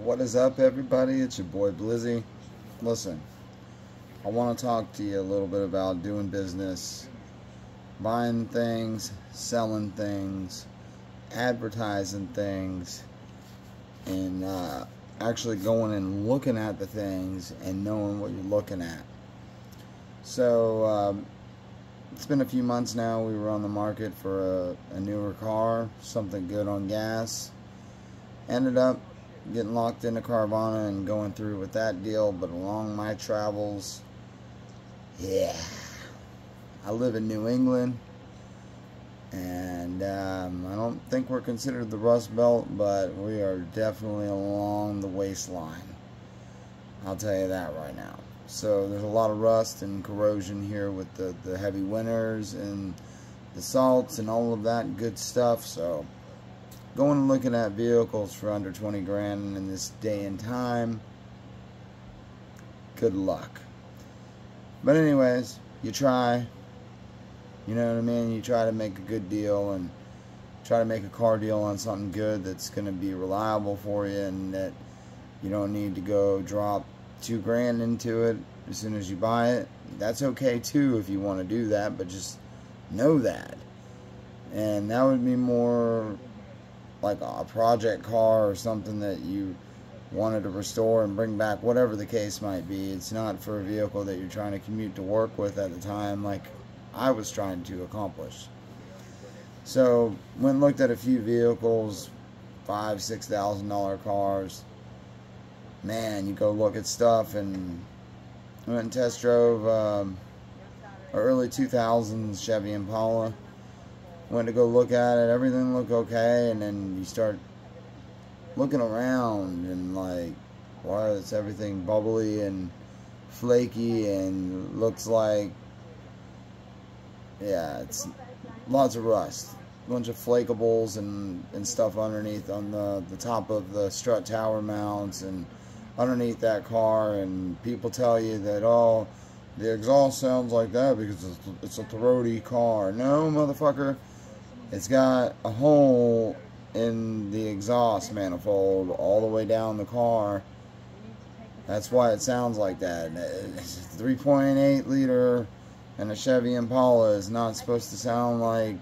What is up, everybody? It's your boy Blizzy. Listen, I want to talk to you a little bit about doing business, buying things, selling things, advertising things, and actually going and looking at the things and knowing what you're looking at. So, it's been a few months now. We were on the market for a newer car, something good on gas. Ended up getting locked into Carvana and going through with that deal. But along my travels, yeah, I live in New England, and I don't think we're considered the Rust Belt, but we are definitely along the waistline. I'll tell you that right now. So there's a lot of rust and corrosion here with the heavy winters and the salts and all of that good stuff. So going and looking at vehicles for under 20 grand in this day and time, good luck. But anyways, you try, you know what I mean? You try to make a good deal and try to make a car deal on something good that's going to be reliable for you, and that you don't need to go drop 2 grand into it as soon as you buy it. That's okay too if you want to do that, but just know that. And that would be more like a project car or something that you wanted to restore and bring back, whatever the case might be. It's not for a vehicle that you're trying to commute to work with at the time, like I was trying to accomplish. So went and looked at a few vehicles, $5,000–6,000 cars. Man, you go look at stuff, and went and test drove a early 2000s Chevy Impala. Went to go look at it, everything looked okay, and then you start looking around and like, wow, it's everything bubbly and flaky and looks like, yeah, it's lots of rust. A bunch of flakables and stuff underneath on the top of the strut tower mounts and underneath that car. And people tell you that, oh, the exhaust sounds like that because it's a throaty car. No, motherfucker. It's got a hole in the exhaust manifold all the way down the car. That's why it sounds like that. 3.8 liter and a Chevy Impala is not supposed to sound like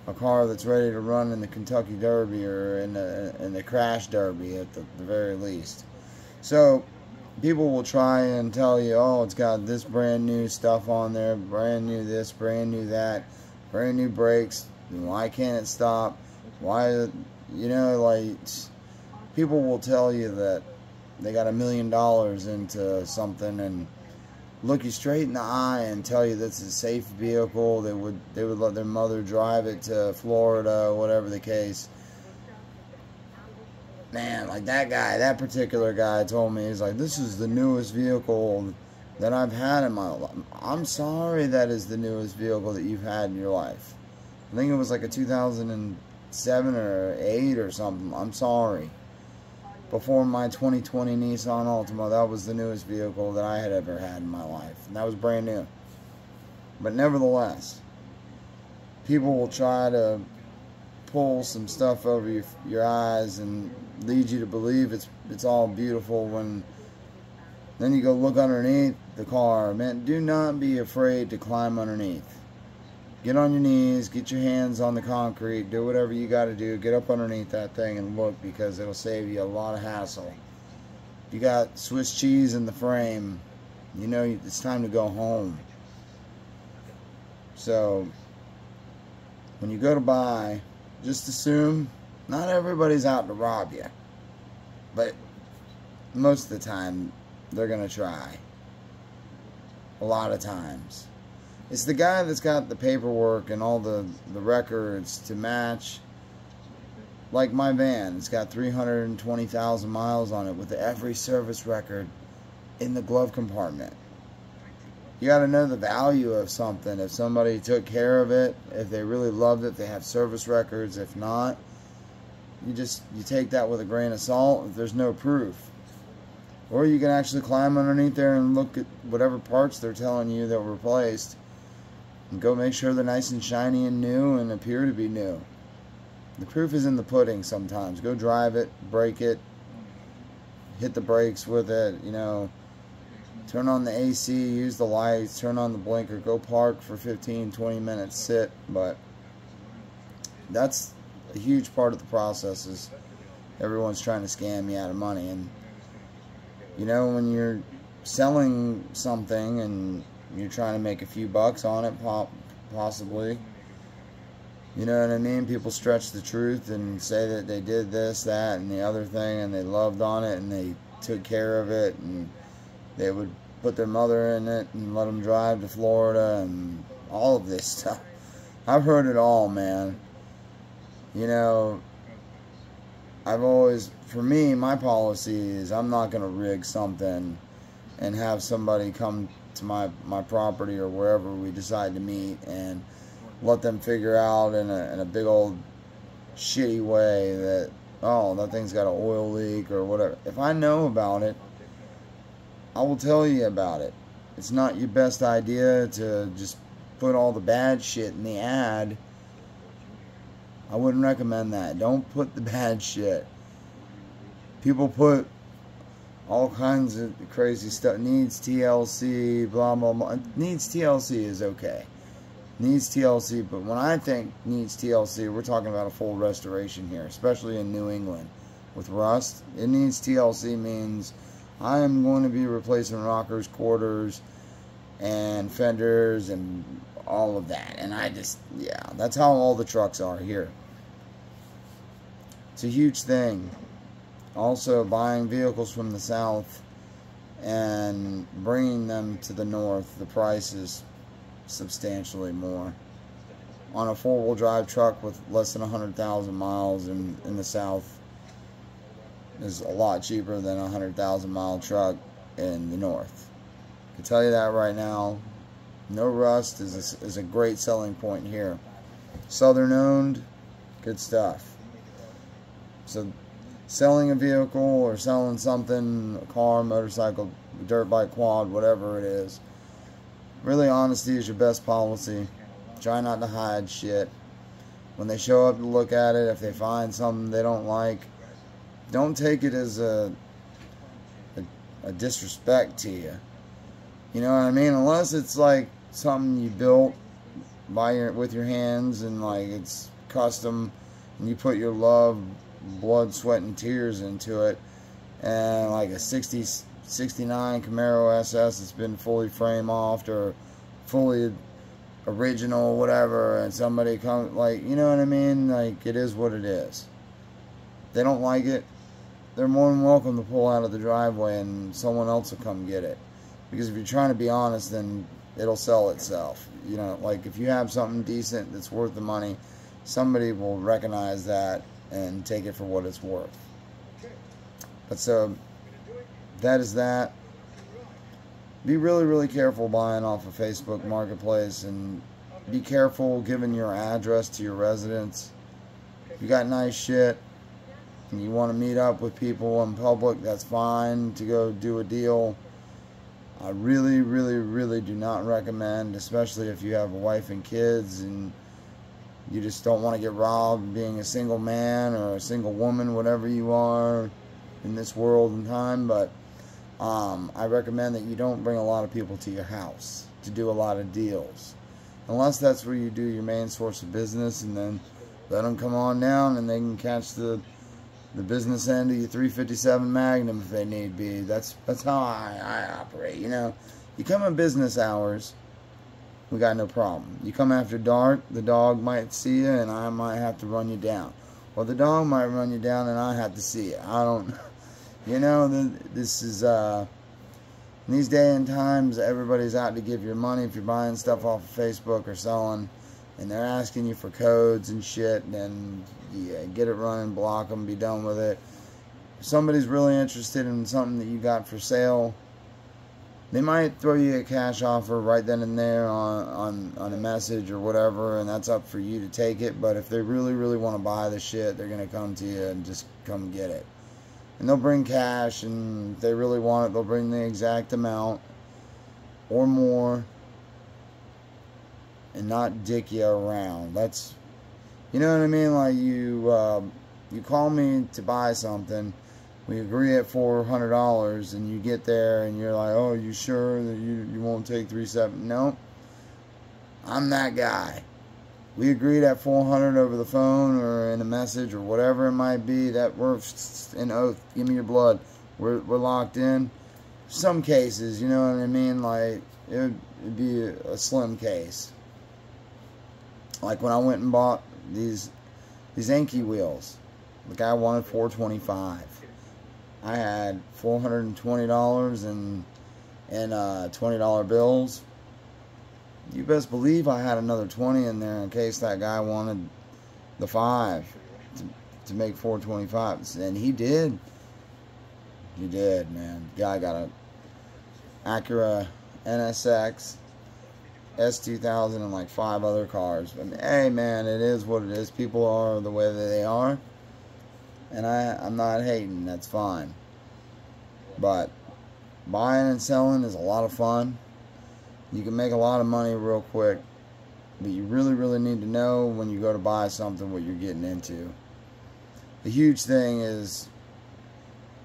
a car that's ready to run in the Kentucky Derby or in the Crash Derby at the very least. So people will try and tell you, oh, it's got this brand new stuff on there, brand new this, brand new that, brand new brakes. Why can't it stop? Why, you know, like, people will tell you that they got $1 million into something and look you straight in the eye and tell you this is a safe vehicle. They would let their mother drive it to Florida, whatever the case. Man, like that particular guy told me, he's like, this is the newest vehicle that I've had in my life. I'm sorry that is the newest vehicle that you've had in your life. I think it was like a 2007 or 8 or something. I'm sorry. Before my 2020 Nissan Altima, that was the newest vehicle that I had ever had in my life. And that was brand new. But nevertheless, people will try to pull some stuff over your eyes and lead you to believe it's all beautiful, when then you go look underneath the car. Man, do not be afraid to climb underneath. Get on your knees, get your hands on the concrete, do whatever you got to do, get up underneath that thing and look, because it'll save you a lot of hassle. You got Swiss cheese in the frame, you know it's time to go home. So when you go to buy, just assume not everybody's out to rob you, but most of the time they're going to try. A lot of times. It's the guy that's got the paperwork and all the records to match. Like my van, it's got 320,000 miles on it with every service record in the glove compartment. You got to know the value of something. If somebody took care of it, if they really loved it, they have service records. If not, you take that with a grain of salt if there's no proof. Or you can actually climb underneath there and look at whatever parts they're telling you that were replaced and go make sure they're nice and shiny and new and appear to be new. The proof is in the pudding sometimes. Go drive it, break it, hit the brakes with it, you know, turn on the AC, use the lights, turn on the blinker, go park for 15-20 minutes, sit. But that's a huge part of the process, is everyone's trying to scam you out of money. And you know, when you're selling something and you're trying to make a few bucks on it, possibly, you know what I mean, people stretch the truth and say that they did this, that, and the other thing, and they loved on it, and they took care of it, and they would put their mother in it and let them drive to Florida, and all of this stuff. I've heard it all, man. You know, I've always, for me, my policy is I'm not going to rig something and have somebody come to my property or wherever we decide to meet and let them figure out in a big old shitty way that, oh, that thing's got an oil leak or whatever. If I know about it, I will tell you about it. It's not your best idea to just put all the bad shit in the ad. I wouldn't recommend that. Don't put the bad shit. People put all kinds of crazy stuff. Needs TLC, blah, blah, blah. Needs TLC is okay. Needs TLC, but when I think needs TLC, we're talking about a full restoration here, especially in New England. With rust, it needs TLC means I am going to be replacing rockers, quarters, and fenders, and all of that. And I just, yeah, that's how all the trucks are here. It's a huge thing. Also, buying vehicles from the south and bringing them to the north, the price is substantially more. On a four-wheel drive truck with less than 100,000 miles in the south is a lot cheaper than a 100,000 mile truck in the north. I can tell you that right now. No rust is a great selling point here. Southern owned, good stuff. So selling a vehicle or selling something, a car, motorcycle, dirt bike, quad, whatever it is, really, honesty is your best policy. Try not to hide shit. When they show up to look at it, if they find something they don't like, don't take it as a disrespect to you. You know what I mean? Unless it's like something you built with your hands and like it's custom and you put your love, blood, sweat, and tears into it, and like a 69 Camaro SS that's been fully frame offed or fully original, whatever, and somebody comes, like, you know what I mean? Like, it is what it is. If they don't like it, they're more than welcome to pull out of the driveway and someone else will come get it. Because if you're trying to be honest, then it'll sell itself. You know, like if you have something decent that's worth the money, somebody will recognize that and take it for what it's worth. But so, that is that. Be really, really careful buying off of Facebook Marketplace, and be careful giving your address to your residents. If you got nice shit and you want to meet up with people in public, that's fine to go do a deal. I really, really, really do not recommend, especially if you have a wife and kids and you just don't want to get robbed being a single man or a single woman, whatever you are in this world and time. But I recommend that you don't bring a lot of people to your house to do a lot of deals, unless that's where you do your main source of business, and then let them come on down and they can catch the business end of your 357 Magnum if they need be. That's how I operate. You know, you come in business hours, we got no problem. You come after dark, the dog might see you and I might have to run you down, or the dog might run you down and I have to see you. I don't. You know, this is, in these day and times, everybody's out to give you money if you're buying stuff off of Facebook or selling, and they're asking you for codes and shit, and yeah, get it running, block them, be done with it. If somebody's really interested in something that you got for sale, they might throw you a cash offer right then and there on a message or whatever, and that's up for you to take it. But if they really, really want to buy the shit, they're going to come to you and just come get it. And they'll bring cash, and if they really want it, they'll bring the exact amount or more and not dick you around. That's, you know what I mean? Like you call me to buy something, We agree at $400, and you get there and you're like, oh, you sure that you won't take 370? No, I'm that guy. We agreed at $400 over the phone or in a message or whatever it might be. That we're an oath. Give me your blood. We're locked in. Some cases, you know what I mean? Like, it'd be a slim case. Like when I went and bought these Anki wheels. The guy wanted $425. I had $420 in $20 bills. You best believe I had another 20 in there in case that guy wanted the 5 to make $425. And he did. He did, man. Guy got a Acura NSX, S2000, and like 5 other cars. But hey, man, it is what it is. People are the way that they are. And I'm not hating. That's fine. But buying and selling is a lot of fun. You can make a lot of money real quick. But you really, really need to know when you go to buy something what you're getting into. The huge thing is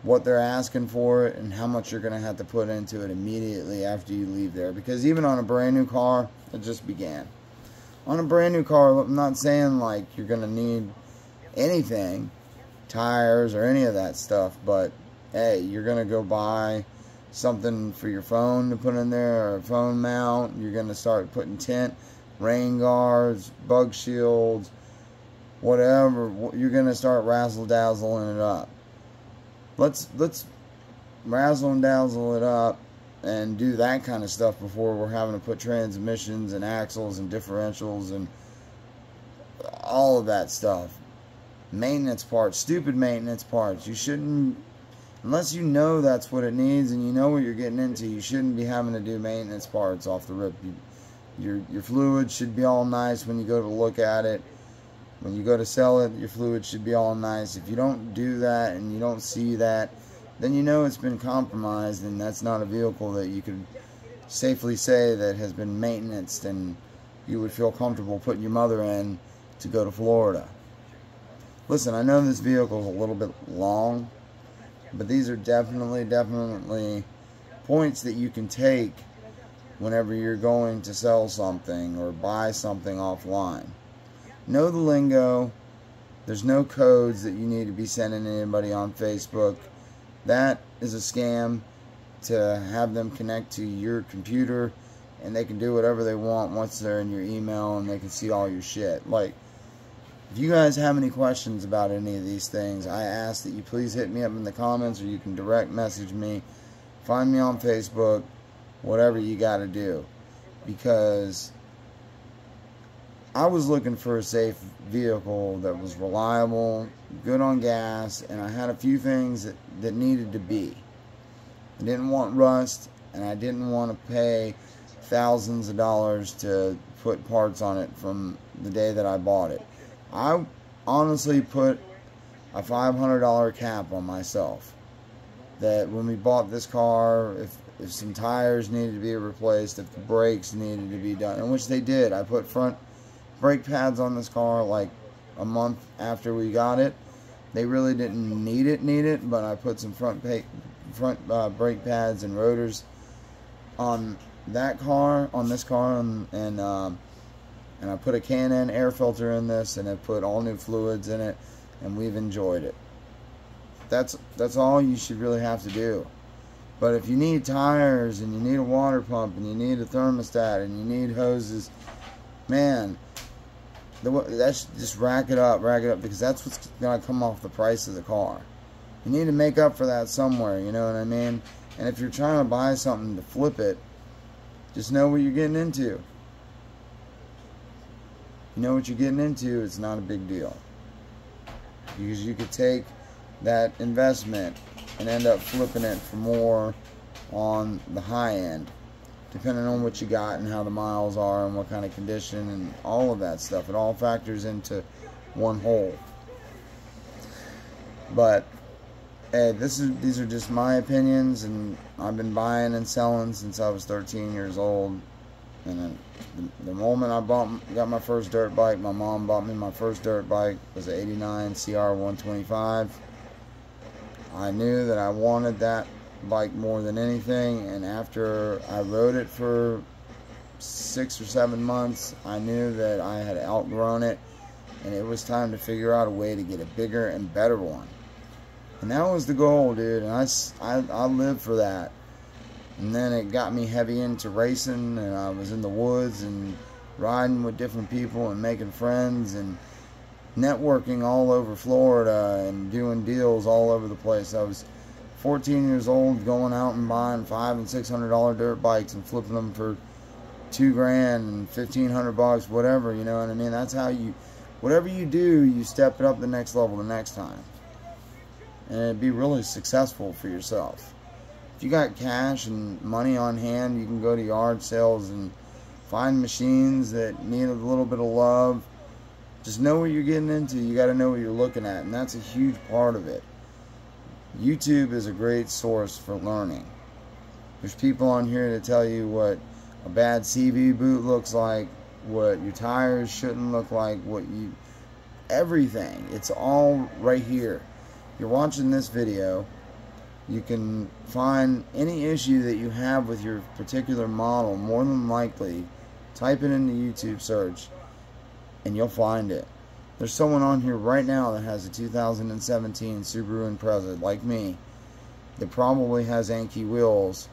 what they're asking for it and how much you're going to have to put into it immediately after you leave there. Because even on a brand new car, it just began. On a brand new car, I'm not saying like you're going to need anything, tires or any of that stuff, but hey, you're going to go buy something for your phone to put in there, or a phone mount. You're going to start putting tint, rain guards, bug shields, whatever. You're going to start razzle-dazzling it up. Let's razzle and dazzle it up and do that kind of stuff before we're having to put transmissions and axles and differentials and all of that stuff. Maintenance parts, stupid maintenance parts. You shouldn't, unless you know that's what it needs and you know what you're getting into, you shouldn't be having to do maintenance parts off the rip. Your fluid should be all nice when you go to look at it. When you go to sell it, your fluid should be all nice. If you don't do that and you don't see that, then you know it's been compromised, and that's not a vehicle that you could safely say that has been maintained and you would feel comfortable putting your mother in to go to Florida. Listen, I know this vehicle is a little bit long, but these are definitely points that you can take whenever you're going to sell something or buy something offline. Know the lingo. There's no codes that you need to be sending anybody on Facebook. That is a scam to have them connect to your computer, and they can do whatever they want once they're in your email and they can see all your shit. Like, if you guys have any questions about any of these things, I ask that you please hit me up in the comments, or you can direct message me. Find me on Facebook, whatever you got to do. Because I was looking for a safe vehicle that was reliable, good on gas, and I had a few things that needed to be. I didn't want rust, and I didn't want to pay thousands of dollars to put parts on it from the day that I bought it. I honestly put a $500 cap on myself. That when we bought this car, if some tires needed to be replaced, if the brakes needed to be done, and which they did. I put front brake pads on this car like a month after we got it. They really didn't need it, but I put some front brake pads and rotors on that car, on this car, and I put a K&N air filter in this, and I put all new fluids in it, and we've enjoyed it. That's all you should really have to do. But if you need tires, and you need a water pump, and you need a thermostat, and you need hoses, man, that's just rack it up, because that's what's going to come off the price of the car. You need to make up for that somewhere, you know what I mean? And if you're trying to buy something to flip it, just know what you're getting into. You know what you're getting into, it's not a big deal. Because you could take that investment and end up flipping it for more on the high end, depending on what you got and how the miles are and what kind of condition and all of that stuff. It all factors into one whole. But hey, these are just my opinions, and I've been buying and selling since I was 13 years old. And then the moment I got my first dirt bike, my mom bought me my first dirt bike. It was an '89 CR 125. I knew that I wanted that bike more than anything, and after I rode it for 6 or 7 months, I knew that I had outgrown it, and it was time to figure out a way to get a bigger and better one. And that was the goal, dude, and I lived for that. And then it got me heavy into racing, and I was in the woods and riding with different people and making friends and networking all over Florida and doing deals all over the place. I was 14 years old, going out and buying $500 and $600 dirt bikes and flipping them for $2,000 and $1,500, whatever, you know what I mean? That's how you, whatever you do, you step it up the next level the next time. And it'd be really successful for yourself. If you got cash and money on hand, you can go to yard sales and find machines that need a little bit of love. Just know what you're getting into. You got to know what you're looking at, and that's a huge part of it. YouTube is a great source for learning. There's people on here to tell you what a bad CV boot looks like, what your tires shouldn't look like, everything. It's all right here. You're watching this video. You can find any issue that you have with your particular model. More than likely, type it into YouTube search and you'll find it. There's someone on here right now that has a 2017 Subaru Impreza, like me, that probably has Anki wheels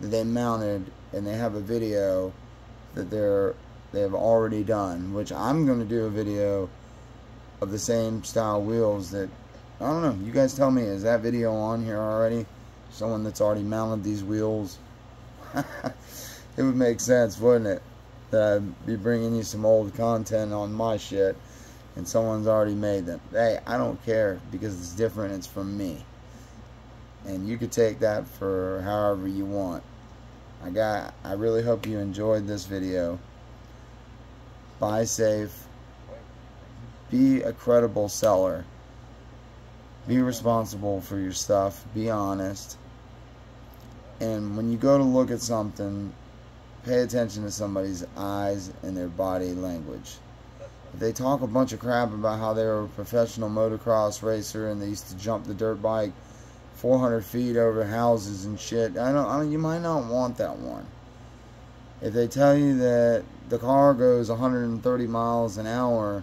that they mounted, and they have a video that they have already done, which I'm going to do a video of the same style wheels that, I don't know, you guys tell me, is that video on here already? Someone that's already mounted these wheels? It would make sense, wouldn't it? That I'd be bringing you some old content on my shit, and someone's already made them. Hey, I don't care, because it's different, it's from me. And you could take that for however you want. I really hope you enjoyed this video. Buy safe. Be a credible seller. Be responsible for your stuff. Be honest. And when you go to look at something, pay attention to somebody's eyes and their body language. If they talk a bunch of crap about how they were a professional motocross racer and they used to jump the dirt bike 400 feet over houses and shit, you might not want that one. If they tell you that the car goes 130 miles an hour,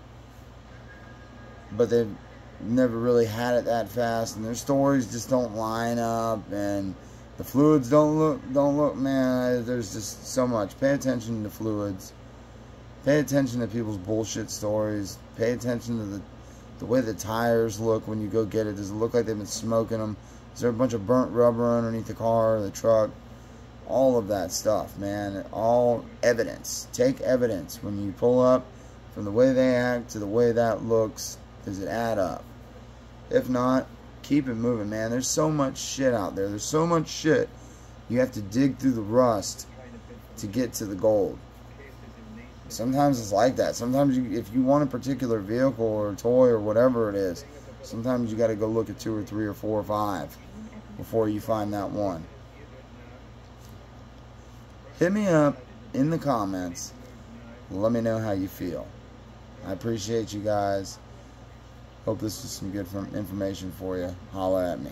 but they've never really had it that fast, and their stories just don't line up, and the fluids don't look, man, there's just so much. Pay attention to fluids. Pay attention to people's bullshit stories. Pay attention to the way the tires look when you go get it. Does it look like they've been smoking them? Is there a bunch of burnt rubber underneath the car or the truck? All of that stuff, man. All evidence. Take evidence. When you pull up, from the way they act to the way that looks, does it add up? If not, keep it moving, man. There's so much shit out there. There's so much shit. You have to dig through the rust to get to the gold. Sometimes it's like that. Sometimes if you want a particular vehicle or toy or whatever it is, sometimes you got to go look at 2 or 3 or 4 or 5 before you find that one. Hit me up in the comments. Let me know how you feel. I appreciate you guys. Hope this was some good information for you. Holla at me.